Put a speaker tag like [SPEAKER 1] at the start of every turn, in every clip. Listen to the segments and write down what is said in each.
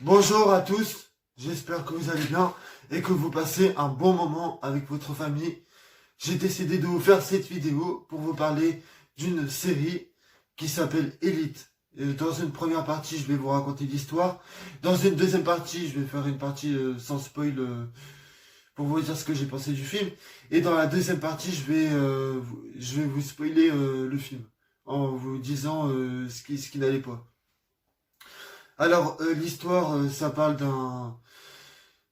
[SPEAKER 1] Bonjour à tous, j'espère que vous allez bien et que vous passez un bon moment avec votre famille. J'ai décidé de vous faire cette vidéo pour vous parler d'une série qui s'appelle Elite. Et dans une première partie, je vais vous raconter l'histoire. Dans une deuxième partie, je vais faire une partie sans spoil pour vous dire ce que j'ai pensé du film. Et dans la deuxième partie, je vais vous spoiler le film en vous disant ce qui n'allait pas. Alors, l'histoire, ça parle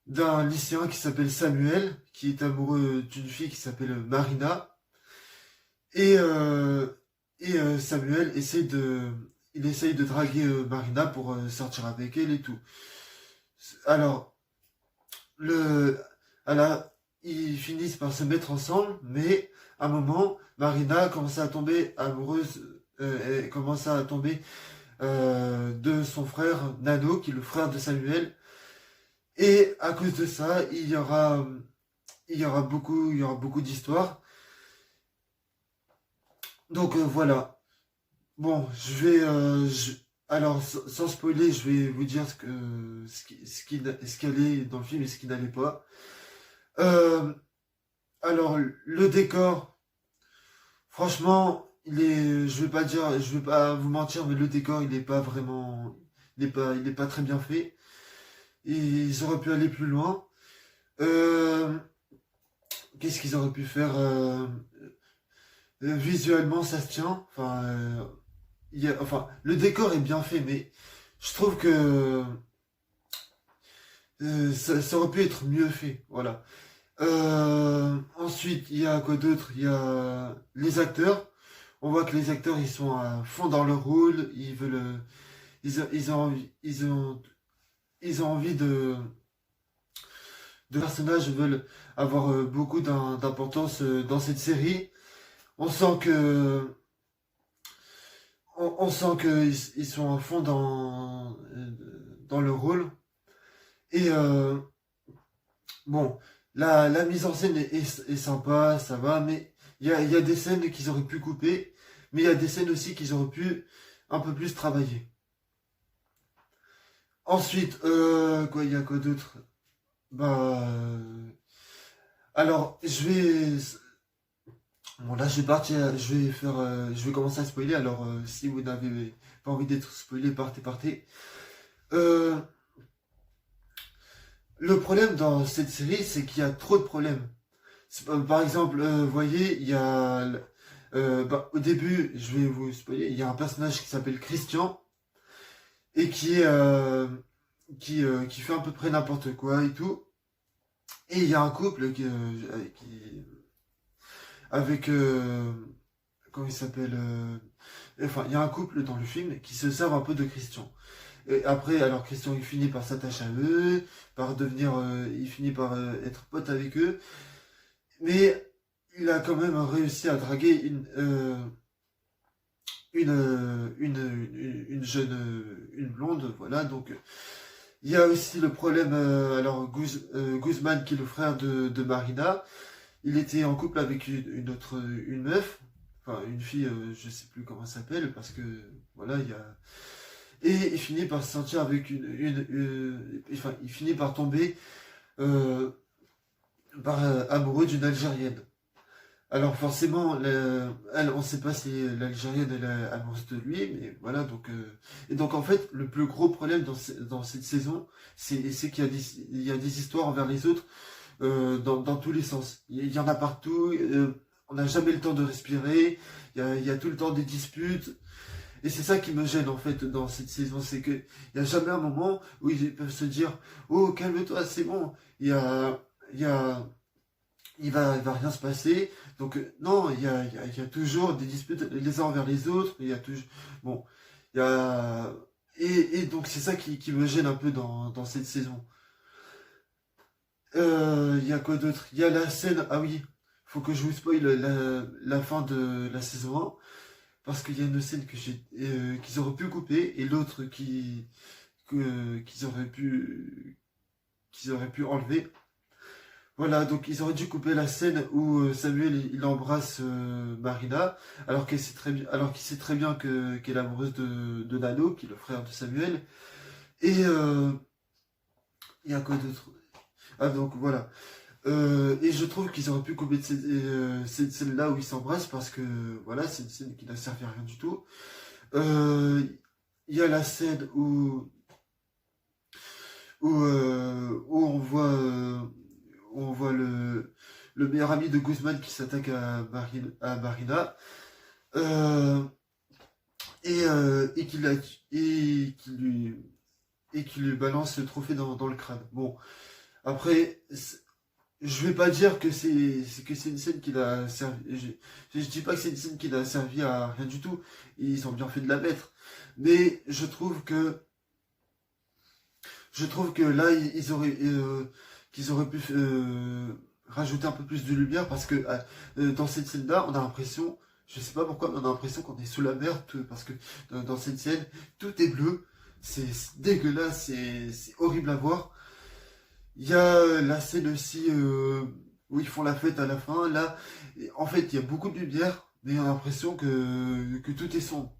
[SPEAKER 1] d'un lycéen qui s'appelle Samuel, qui est amoureux d'une fille qui s'appelle Marina. Et, euh, Samuel il essaye de draguer Marina pour sortir avec elle et tout. Alors, le, ils finissent par se mettre ensemble, mais à un moment, Marina commence à tomber amoureuse, elle commence à tomber de son frère Nano, qui est le frère de Samuel. Et à cause de ça, il y aura beaucoup d'histoires. Donc voilà. Bon, alors sans spoiler, je vais vous dire ce qui allait dans le film et ce qui n'allait pas. Euh, alors le décor, franchement, je vais pas vous mentir, mais le décor, il est pas vraiment, il est pas très bien fait. Et ils auraient pu aller plus loin. Euh, Qu'est-ce qu'ils auraient pu faire visuellement, ça se tient. Enfin, le décor est bien fait, mais je trouve que ça aurait pu être mieux fait. Voilà. Ensuite, il y a quoi d'autre? Il y a les acteurs. On voit que les acteurs, ils sont à fond dans leur rôle. Ils veulent, ils ont envie de personnages veulent avoir beaucoup d'importance dans cette série. On sent que on sent qu'ils sont à fond dans le rôle. Et bon, la mise en scène est sympa, ça va, mais il y a des scènes qu'ils auraient pu couper, mais il y a des scènes aussi qu'ils auraient pu un peu plus travailler. Ensuite, quoi, il y a quoi d'autre? Bah, alors, bon là, je vais partir, je vais commencer à spoiler. Alors, si vous n'avez pas envie d'être spoilé, partez. Euh, le problème dans cette série, c'est qu'il y a trop de problèmes. Par exemple, vous voyez, au début, je vais vous spoiler, il y a un personnage qui s'appelle Christian et qui fait à peu près n'importe quoi et tout. Et il y a un couple avec comment il s'appelle enfin, il y a un couple dans le film qui se servent un peu de Christian. Et après, alors Christian, il finit par s'attacher à eux, il finit par être pote avec eux, mais il a quand même réussi à draguer une jeune, une blonde, voilà. Donc, il y a aussi le problème, Guzman, qui est le frère de Marina, il était en couple avec une meuf, enfin une fille, je sais plus comment elle s'appelle, parce que voilà, il y a. Et il finit par se sentir avec enfin, il finit par tomber euh, amoureux d'une Algérienne. Alors forcément, on ne sait pas si l'Algérienne elle est amoureuse de lui, mais voilà, donc et donc en fait le plus gros problème dans cette saison, c'est qu'il y a il y a des histoires envers les autres dans tous les sens. Il y en a partout, on n'a jamais le temps de respirer, il y a tout le temps des disputes. Et c'est ça qui me gêne en fait dans cette saison, c'est que il y a jamais un moment où ils peuvent se dire oh calme-toi, c'est bon, il y a il va rien se passer. Donc non, il y a toujours des disputes les uns envers les autres, il y a toujours bon, il y a et donc c'est ça qui me gêne un peu dans cette saison. Il y a quoi d'autre? Il y a la scène, ah oui, faut que je vous spoil la fin de la saison 1. Parce qu'il y a une scène qu'ils auraient pu couper et l'autre qu'ils auraient pu enlever. Voilà, donc ils auraient dû couper la scène où Samuel il embrasse Marina, alors qu'il sait très bien qu'elle est amoureuse de Nano, qui est le frère de Samuel. Et Il y a quoi d'autre? Ah, donc voilà. Et je trouve qu'ils auraient pu couper de cette scène-là où ils s'embrassent parce que voilà, c'est une scène qui n'a servi à rien du tout. Euh, Il y a la scène où on voit le meilleur ami de Guzman qui s'attaque à Marina euh, et qui lui balance le trophée dans le crâne. Bon, après, je vais pas dire que c'est une scène qui l'a servi. Je dis pas que c'est une scène qui n'a servi à rien du tout. Ils ont bien fait de la mettre, mais je trouve que là qu'ils auraient pu rajouter un peu plus de lumière parce que dans cette scène-là, on a l'impression, je sais pas pourquoi, mais on a l'impression qu'on est sous la mer parce que dans cette scène, tout est bleu, c'est dégueulasse, c'est horrible à voir. Il y a la scène aussi où ils font la fête à la fin. Là, en fait, il y a beaucoup de lumière, mais on a l'impression que tout est sombre.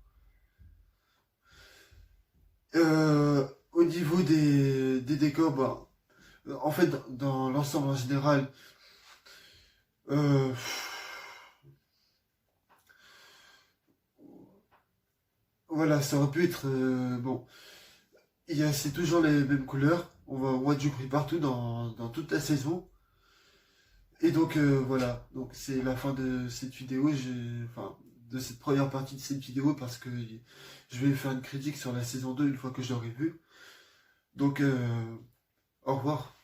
[SPEAKER 1] Au niveau des décors, bah, en fait, dans l'ensemble en général, euh, voilà, ça aurait pu être bon. C'est toujours les mêmes couleurs. On voit du gris partout dans toute la saison. Et donc voilà, donc c'est la fin de cette vidéo, enfin de cette première partie de cette vidéo parce que je vais faire une critique sur la saison 2 une fois que je l'aurai vue. Donc au revoir.